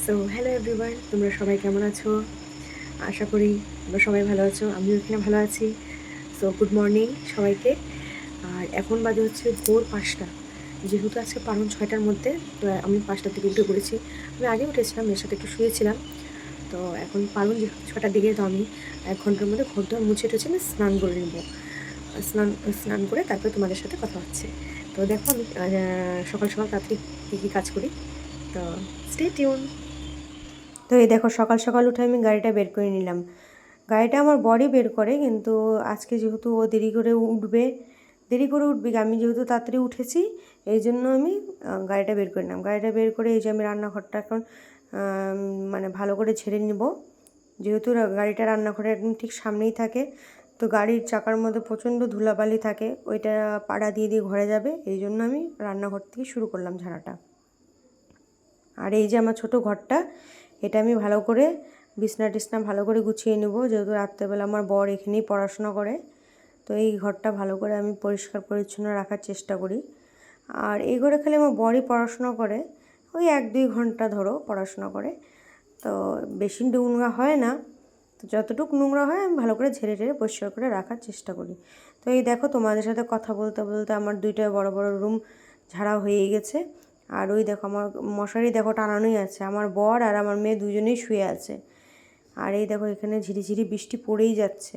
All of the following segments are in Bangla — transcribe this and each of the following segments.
সো হ্যালো এভরিওয়ান, তোমরা সবাই কেমন আছো? আশা করি তোমরা সবাই ভালো আছো, আমিও এখানে ভালো আছি। সো গুড মর্নিং সবাইকে। আর এখন বাজে হচ্ছে ভোর 5টা। যেহেতু আজকে পারুন 6টার মধ্যে, তো আমি 5টার দিকে উঠে পড়েছি। আমি আগে উঠেছিলাম, মেয়ের সাথে একটু শুয়েছিলাম। তো এখন পারুন যেহেতু 6টার দিকে, তো আমি 1 ঘন্টার মধ্যে ঘর দোর মুছে টুছে আমি স্নান করে নেব। স্নান স্নান করে তারপরে তোমাদের সাথে কথা হচ্ছে। তো দেখো আমি সকাল সকাল তাড়াতাড়ি কী কী কাজ করি, তো স্টে টিউন। তো এই দেখো সকাল সকাল উঠে আমি গাড়িটা বের করে নিলাম। গাড়িটা আমার বরই বের করে, কিন্তু আজকে যেহেতু ও দেরি করে উঠবে, আমি যেহেতু তাড়াতাড়ি উঠেছি, এই জন্য আমি গাড়িটা বের করে নিলাম। গাড়িটা বের করে এই যে আমি রান্নাঘরটা এখন মানে ভালো করে ঝেড়ে নিব। যেহেতু গাড়িটা রান্নাঘরের একদম ঠিক সামনেই থাকে, তো গাড়ির চাকার মধ্যে প্রচণ্ড ধুলাবালি থাকে, ওইটা পাড়া দিয়ে দিয়ে ঘরে যাবে, এই জন্য আমি রান্নাঘর থেকে শুরু করলাম ঝাড়াটা। আর এই যে আমার ছোট ঘরটা, এটা আমি ভালো করে বিছনা টিছনা ভালো করে গুছিয়ে নেব, যেহেতু রাত্রেবেলা আমার বর এখানেই পড়াশোনা করে। তো এই ঘরটা ভালো করে আমি পরিষ্কার পরিচ্ছন্ন রাখার চেষ্টা করি। আর এই ঘরে খালি আমার বরই পড়াশোনা করে, ওই 1-2 ঘন্টা ধরো পড়াশোনা করে। তো বেশি নোংরা হয় না, তো যতটুকু নোংরা হয় আমি ভালো করে ঝেড়ে ঝেড়ে পরিষ্কার করে রাখার চেষ্টা করি। তো এই দেখো তোমাদের সাথে কথা বলতে বলতে আমার 2টা বড় বড় রুম ঝাড়া হয়ে গেছে। আর ওই দেখো আমার মশারি দেখো টানানোই আছে, আমার বর আর আমার মেয়ে দুজনেই শুয়ে আছে। আর এই দেখো এখানে ঝিরিঝিরি বৃষ্টি পড়েই যাচ্ছে।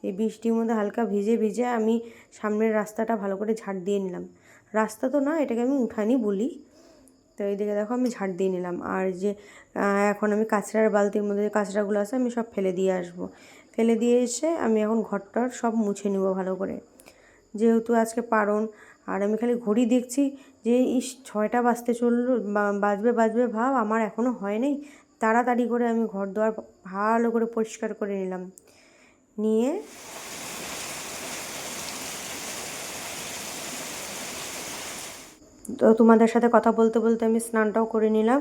এই বৃষ্টির মধ্যে হালকা ভিজে ভিজে আমি সামনের রাস্তাটা ভালো করে ঝাড় দিয়ে নিলাম। রাস্তা তো না, এটাকে আমি উঠানি বলি। তো এইদিকে দেখো আমি ঝাড় দিয়ে নিলাম। আর যে এখন আমি কাঁচড়ার বালতির মধ্যে যে কাঁচড়াগুলো আছে আমি সব ফেলে দিয়ে আসবো। ফেলে দিয়ে এসে আমি এখন ঘরটার সব মুছে নিব ভালো করে, যেহেতু আজকে পারণ। আর আমি খালি ঘড়ি দেখছি যে 6টা বাজতে চললো, বাজবে বাজবে ভাব, আমার এখনও হয় নাই। তাড়াতাড়ি করে আমি ঘর দুয়ার ভালো করে পরিষ্কার করে নিলাম। নিয়ে তো তোমাদের সাথে কথা বলতে বলতে আমি স্নানটাও করে নিলাম।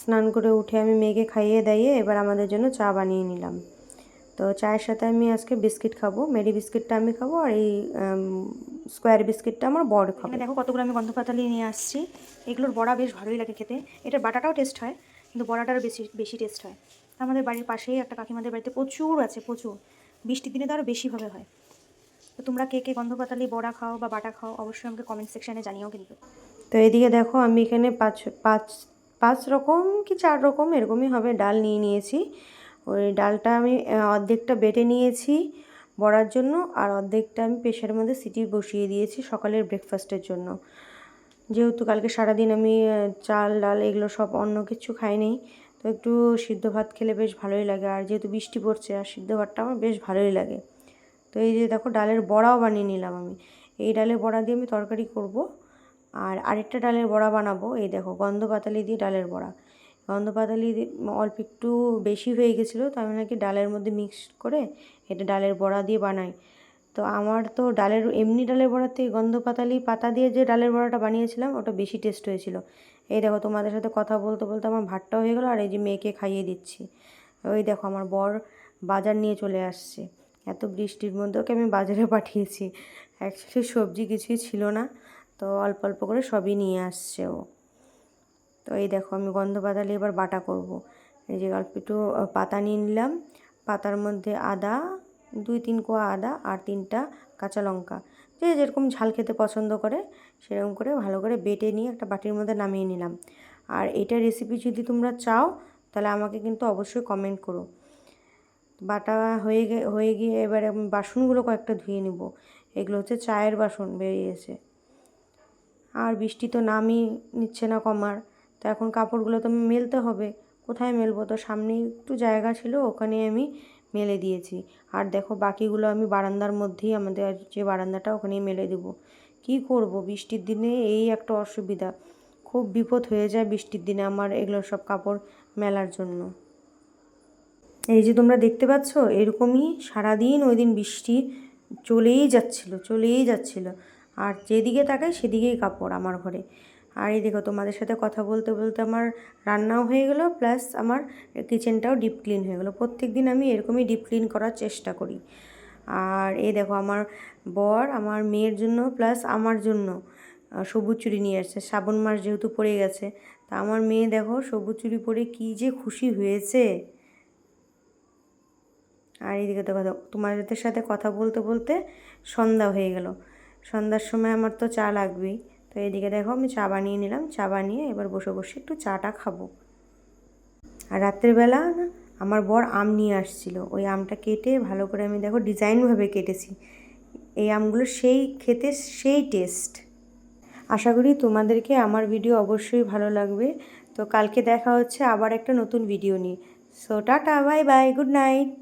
স্নান করে উঠে আমি মেয়েকে খাইয়ে দাইয়ে এবার আমাদের জন্য চা বানিয়ে নিলাম। তো চায়ের সাথে আমি আজকে বিস্কিট খাবো, মেরি বিস্কিটটা আমি খাবো, আর এই স্কোয়ার বিস্কিটটা আমার বড় খাবে। দেখো কতগুলো আমি গন্ধপাতালি নিয়ে আসছি। এগুলোর বড়া বেশ ভালোই লাগে খেতে, এটার বাটাটাও টেস্ট হয়, কিন্তু বড়াটার বেশি বেশি টেস্ট হয়। আমাদের বাড়ির পাশেই একটা কাকিমাদের বাড়িতে প্রচুর আছে, প্রচুর। বৃষ্টির দিনে তো আরও বেশিভাবে হয়। তো তোমরা কে কে গন্ধপাতালি বড়া খাও বা বাটা খাও, অবশ্যই আমাকে কমেন্ট সেকশানে জানিও কিন্তু। তো এদিকে দেখো আমি এখানে পাঁচ পাঁচ 5 রকম কি 4 রকম এরকমই হবে ডাল নিয়ে নিয়েছি। ওই ডালটা আমি অর্ধেকটা বেটে নিয়েছি বড়ার জন্য, আর অর্ধেকটা আমি প্রেশারের মধ্যে সিটি বসিয়ে দিয়েছি সকালের ব্রেকফাস্টের জন্য। যেহেতু কালকে সারাদিন আমি চাল ডাল এগুলো সব অন্য কিছু খাইনি, তো একটু সিদ্ধ ভাত খেলে বেশ ভালোই লাগে। আর যেহেতু বৃষ্টি পড়ছে, আর সিদ্ধ ভাতটা আমার বেশ ভালোই লাগে। তো এই যে দেখো ডালের বড়াও বানিয়ে নিলাম আমি। এই ডালের বড়া দিয়ে আমি তরকারি করব। আর আরেকটা ডালের বড়া বানাবো, এই দেখো গন্ধ পাতালি দিয়ে ডালের বড়া। গন্ধ পাতালি অল্প একটু বেশি হয়ে গেছিলো, তো আমি নাকি ডালের মধ্যে মিক্স করে এটা ডালের বড়া দিয়ে বানাই। তো আমার তো ডালের এমনি ডালের বড়ার থেকে গন্ধ পাতালি পাতা দিয়ে যে ডালের বড়াটা বানিয়েছিলাম ওটা বেশি টেস্ট হয়েছিল। এই দেখো তোমাদের সাথে কথা বলতে বলতে আমার ভাতটাও হয়ে গেলো, আর এই যে মেয়েকে খাইয়ে দিচ্ছি। ওই দেখো আমার বর বাজার নিয়ে চলে আসছে। এত বৃষ্টির মধ্যেও ওকে আমি বাজারে পাঠিয়েছি। অ্যাকচুয়ালি সবজি কিছুই ছিল না, তো অল্প অল্প করে সবই নিয়ে আসছে ও। তো এই দেখো আমি গন্ধ পাতালি এবার বাটা করব। এই যে অল্প একটু পাতা নিয়ে নিলাম, পাতার মধ্যে আদা, 2-3 কোয়া আদা, আর 3টা কাঁচা লঙ্কা, যে যেরকম ঝাল খেতে পছন্দ করে সেরকম করে ভালো করে বেটে নিয়ে একটা বাটির মধ্যে নামিয়ে নিলাম। আর এটা রেসিপি যদি তোমরা চাও তাহলে আমাকে কিন্তু অবশ্যই কমেন্ট করো। বাটা হয়ে গিয়ে এবারে আমি বাসনগুলো কয়েকটা ধুয়ে নিব। এগুলো হচ্ছে চায়ের বাসন বেরিয়েছে। আর বৃষ্টি তো নামই নিচ্ছে না কমার, তো এখন কাপড়গুলো তো মেলতে হবে। কোথায় মেলবো? তো সামনেই একটু জায়গা ছিল, ওখানে আমি মেলে দিয়েছি। আর দেখো বাকিগুলো আমি বারান্দার মধ্যেই, আমাদের যে বারান্দাটা ওখানেই মেলে দেবো। কি করব, বৃষ্টির দিনে এই একটা অসুবিধা, খুব বিপদ হয়ে যায় বৃষ্টির দিনে আমার এগুলো সব কাপড় মেলার জন্য। এই যে তোমরা দেখতে পাচ্ছ, এরকমই সারাদিন ওই দিন বৃষ্টি চলেই যাচ্ছিল। আর যেদিকে তাকাই সেদিকেই কাপড় আমার ঘরে। আর এই দেখো তোমাদের সাথে কথা বলতে বলতে আমার রান্নাও হয়ে গেলো, প্লাস আমার কিচেনটাও ডিপ ক্লিন হয়ে গেলো। প্রত্যেক দিন আমি এরকমই ডিপ ক্লিন করার চেষ্টা করি। আর এই দেখো আমার বর আমার মেয়ের জন্য প্লাস আমার জন্য সবুজ চুড়ি নিয়ে আসছে, শ্রাবণ মাস যেহেতু পড়ে গেছে। তা আমার মেয়ে দেখো সবুজ চুড়ি পরে কী যে খুশি হয়েছে। আর এইদিকে তো কথা, তোমাদের সাথে কথা বলতে বলতে সন্ধ্যা হয়ে গেল। সন্ধ্যার সময় আমার তো চা লাগবেই। তো এদিকে দেখো আমি চা বানিয়ে নিলাম, চা বানিয়ে এবার বসে বসে একটু চাটা খাবো। আর রাত্রেবেলা না আমার বর আম নিয়ে আসছিল, ওই আমটা কেটে ভালো করে আমি দেখো ডিজাইনভাবে কেটেছি। এই আমগুলো সেই খেতে সেই টেস্ট। আশা করি তোমাদেরকে আমার ভিডিও অবশ্যই ভালো লাগবে। তো কালকে দেখা হচ্ছে আবার একটা নতুন ভিডিও নিয়ে। So tata, bye bye, good night.